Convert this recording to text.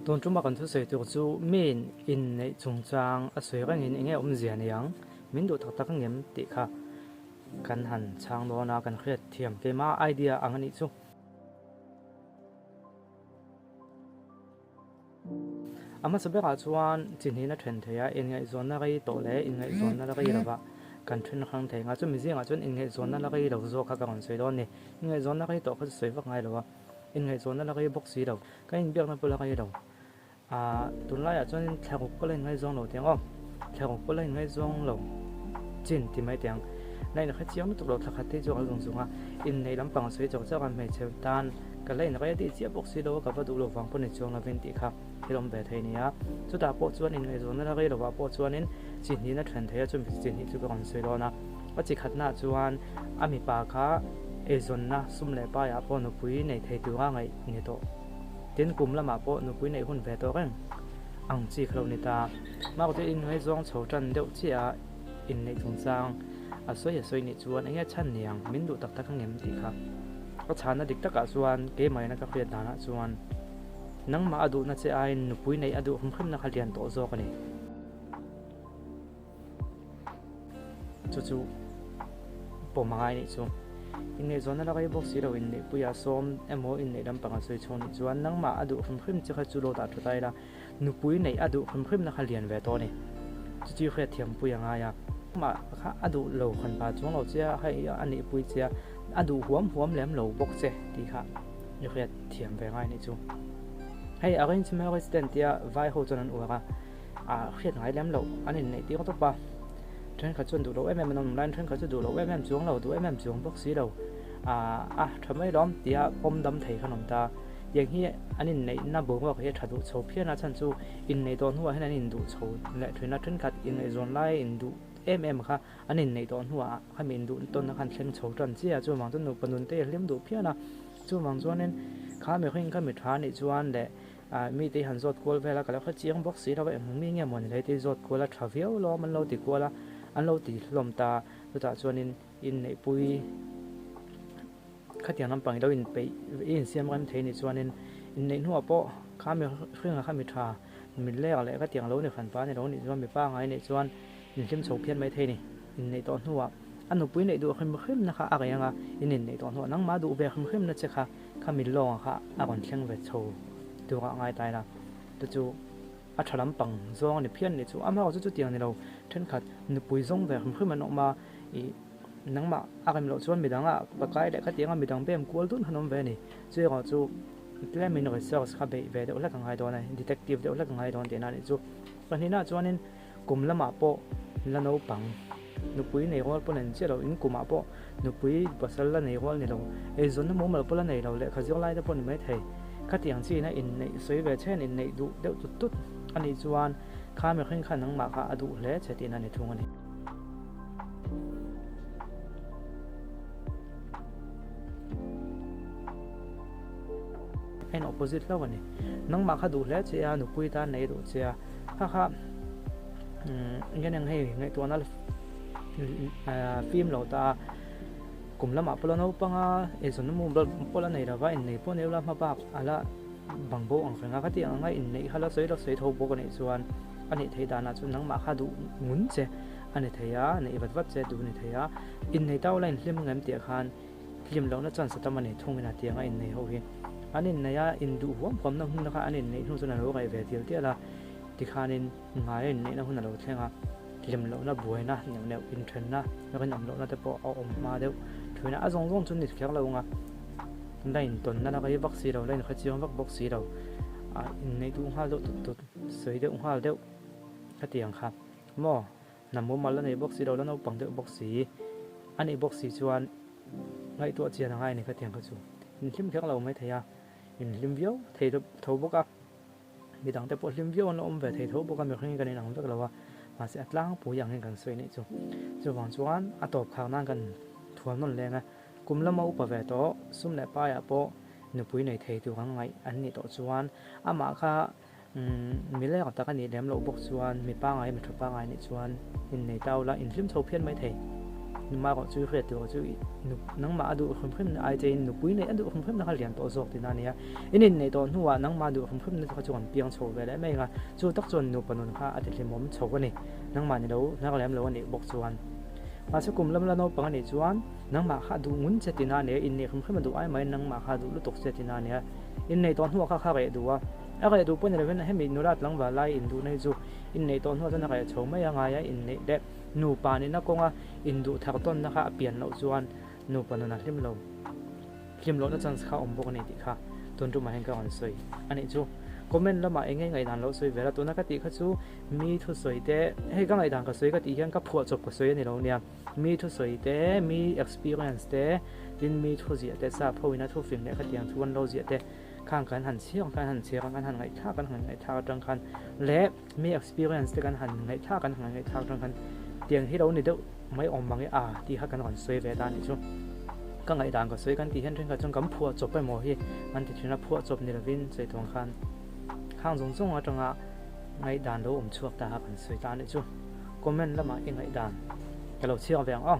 tuần chúng mà còn thu sợi tuột chú min in này chung trang à sợi cái in nghe giàn yang min độ thắc cái ngem tị kha kan han chang đó na kan khret thiam ke ma idea ang ani chu ama sabe ka chuan chin hi na then theya in ngai zon na gai to le in ngai zon na gai rawa kan then khang the nga chu mi zinga chun in ngai zon na gai lo zo kha ka kon sei don ni in ngai zon na gai to kha sei vak ngai lo in ngai zon na gai box si lo ka in biak na pula gai lo tun lai chun thak ko le ngai zon lo tiang om thak ko le ngai zon lo chin ti mai tiang này là khách chiếm tục đầu thật hạt cho người dùng ha in này lắm bằng suy cho các bạn mày chơi tan cái này là cái gì chiếm bốc xí đâu các bạn đủ lộc vàng này cho là viên tị khác thì làm về thầy này á chúng ta bộ chuan in này rồi nó cái đầu bộ chuan in chỉ ní nó truyền thầy cho mình chỉ ní cho còn suy đó na và chỉ khát na chuan ami pa kha ezon na sum le pa ya po no pui này thầy tu ngày này to tiến cùng là mà po no pui này hun về to cái ang chỉ khâu này ta mà có thể in hay zong chầu trần đậu chỉ in này thùng sang soi ni chuan enge chan niang min du tak tak ngem ti kha ka chana dik taka chuan ke mai na ka khriat dana chuan nang ma adu na che ai nu pui nei adu hum khim na khalian to zo ka ni chu po mangai ni chu in nei zona la kai box zero in nei puya som emo in nei dam panga soi chon ni chuan nang ma adu hum khim che kha chu lo ta thutai la nu pui nei adu hum khim na khalian ve to ni chu khriat thiam puya nga ya mà khá adu lâu khẩn bà chúng lâu chia hay anh ấy bui chia adu huam lém lâu bốc xe thì khá như vậy thiểm về ngay này chú hay ở bên xem resident tia vai hồ cho nên uống khiết ngay lém lâu anh ấy này tiếng có tốt ba trên khởi chuẩn đủ lâu em nằm lên trên khởi chuẩn đủ lâu em xuống lâu đủ em xuống bốc xí lâu thầm ấy đom tia ôm đâm thầy khăn ông taอย่างที่อันนี้ในน่าบอกว่าเขาจะดูโชว์เพี้ยนนะฉันจูอินในตอนหัวให้นั่นอินดูโชว์และถึงนั้นถึงกัดอินในโซนไล่อินดูค่ะอันนี้ในตอนหัวให้มีอินดูต้นนักขันเชิงโชว์จันทร์เสียจู่มังต้นหนูปนุนเตะเลี้ยมดูเพี้ยนนะจู่มังจวนนั้นข้าไม่ค่อยข้าไม่ทานในจวนแต่มีตีหันจดกวลเวลาก็แล้วเขาเจียงบ็อกซี่เราแบบมีเงี้ยมันเลยตีจดกวลแล้วทราเวลล้อมันเราตีกวลละอันเราตีลมตาตัวตาจวนนั้นอินในปุยข้าเตียงน้ำปังเราอินไปอินเสียมกันเทในจวนนั้นในหัวโปข้ามีเครื่องข้ามีทรามีเล่อะไรก็เตียงเราในขันฟ้าในเราในจวนมีป้าไงในจวนอินเข้มโฉบเพี้ยนไม่เทนี่ในตอนหัวอันหนูปุ้ยในดูเข้มนะคะอะไรยังไงในตอนหัวนั่งมาดูแบบเข้มนะเจ้าค่ะข้ามีลองค่ะก่อนเชียงเวทโชดูว่าง่ายตายละตัวจูอัฐลำปังซองในเพี้ยนในจูมาเอาจู่เตียงในเราถึงขัดหนูปุ้ยซองแบบเข้มมันออกมานั่งมาอะไรเราชวนมีดังปากไก่แต่ก็เตียงมีดังเบี้ยมกวนตุ้นขนมเวนี่จู่ก็จู่ที่แรกมีหน่วยเซลล์ข้าเวเดี๋ยวเล็กง่ายตัวไหนดีเทคทีฟเดี๋ยวเล็กง่ายตัวเดี๋ยวนั่นจู่วันนี้น่าจวนนี่กลุ่มละหมาโปละโนปังนุปุยในหัวปนเชื่อเราอินกลุ่มมาโปนุปุยภาษาละในหัวในเราส่วนนั้นมุมเราปนละในเราเลยเขาจะไล่ได้ปนไม่ไทยข้าเตียงซีนะอินในสวยแบบเช่นอินในดูเดี๋ยวตุ๊ดอันนี้จวนข้าไม่ขึ้นขันนังมาข้าดูเละเฉยๆนั่นในทุ่งอันนี้ไอ้ opposite แล้ววันนี้นังมาข้าดูเละเชียนุปุยตาในดูเชียข้ายังให้ในตัวนั้นฟิล์มเราตากลุ่มละหมาพลนปังส่วนมุมเราพลในเราว่าในพวกนี้เรามาปากอะไรบางโบอังกฤษก็ที่อังกฤษในเขาเราสวยทบกันในส่วนอันนี้ไทยดานะส่วนนังมาข้าดูงุ้นเจอันนี้ไทยในวัดเจดูในไทยในเต้าไล่เรื่องเงินเตียคันฟิล์มเราน่าจันสตมันในทุ่งนาเตียงในโอเคอันนี้ในดูหัวผมนั่งหุ่นนะคะอันนี้ในทุ่งส่วนเราไปเวทีเตียละที่ขานินง่ายในนั่งหุ่นเราเท่งอ่ะเลี้ยมเราหน้าบวยนะแนวอินเทรนนะแล้วก็นำเราหน้าแต่พอเอาออกมาเดี๋ยวถือนะจงจนนิดแค่เราอ่ะได้ตนนั่นเราก็ยักษ์สีเราได้เขาเชื่อว่าบ็อกสีเราในตู้ห้าเราตุดสวยเดี๋ยวห้าเดี๋ยวก็เตียงครับหม้อนำมุมมาแล้วในบ็อกสีเราแล้วเราปังเดี๋ยวบ็อกสีอันนี้บ็อกสีชวนไงตัวเจียนง่ายในก็เตียงเขาจู่ลิมแค่เราไม่ทายลิมเวียวเททบกับมีต่างแต่พอลิมเวียวเราอมแบบเททบกับมีคนกันในหนังแบบเราว่ามาเสียล้างปูอย่างให้กันสวยนี่จู่บางส่วนตบข่าวนั่งกันทวนนั่นแหละไงกลุ่มละมาอุปเวทโตซุ่มในป้ายโปหนุ่มปุ้ยในเทตัวกันไงอันนี้ต่อส่วนมาค่ะมีเรื่องของตะกันนี่เลี้ยมเราบอกส่วนมีป้าไงมีทุกป้าไงในส่วนในเต้าละอินฟิล์มโชว์เพี้ยนไม่เท มาก็ช่วยเรียตัวช่วยนังมาดูคำพิมพ์ไอเจนหนุปุยในอดูคำพิมพ์นักเรียนตัวจบที่นั่นเนี่ยอินในตอนหัวนังมาดูคำพิมพ์ในเขาจวนเปียงโชว์ไปแล้วไม่งั้นจู่ตักจวนหนุปนุนค่ะอาจจะเรียนมุมโชว์กันนี่นังมาเนี่ยเรานักเรียนเราเนี่ยบอกจวนมาสกุลลำละโนปังนี่จวนนังมาขาดูงุนเจตินาเนี่ยอินในคำพิมพ์ดูไอ้ไหมนังมาขาดูลุตกเจตินาเนี่ยอินในตอนหัวข้าๆดูว่าอะไรดูปุ่นอะไรเป็นให้มีนุรัตหลังว่าไล่อินดูในจู่อินในตอนหัวจะนักเรียนโชว์ไม่ยังไงอินในเด็กนูปานี่นักกงอ่ะอินดูทักต้นนะคะเปลี่ยนเราจวนนูปนุนลิมโลนั่นจังข้าอมบกนี่ติค่ะต้นรูมาเห็นกันสวยอันนี้จู่คอมเมนต์แล้วมาเองไงดันเราสวยเวลาตัวนักติเขาจู่มีทุสวยแต่ให้กันไงดันก็สวยก็ตีกันก็ผัวจบก็สวยนี่เราเนี่ยมีทุสวยแต่มี experience แต่ดินมีทุเสียแต่ทราบพอวินาทุฟิล์มเนี่ยก็เตียงทุนเราเสียแต่ข้างกันหันเชี่ยวกันหันเชี่ยวกันหันไงท่ากันหันไงท่าจังคันและมี experience แต่กันหันไงท่ากันหันไงท่าจังคันเตียงที่เราเนี่ยเดี๋ยวไม่อมบางอย่างที่หักกันก่อนสวยเวลานี่จู่ก็ไงดังก็สวยกันที่เห็นถึงกับจงกำผัวจบไปหมดที่มันติดถึงผัวจบในระวินใจตรงคันข้างจงอ่ะจงอ่ะไงดันเราอมชัวตากันสวยตาเนี่ยจู่คอมเมนต์แล้วมาเองไงดันก็เราเชื่อแวงอ๋อ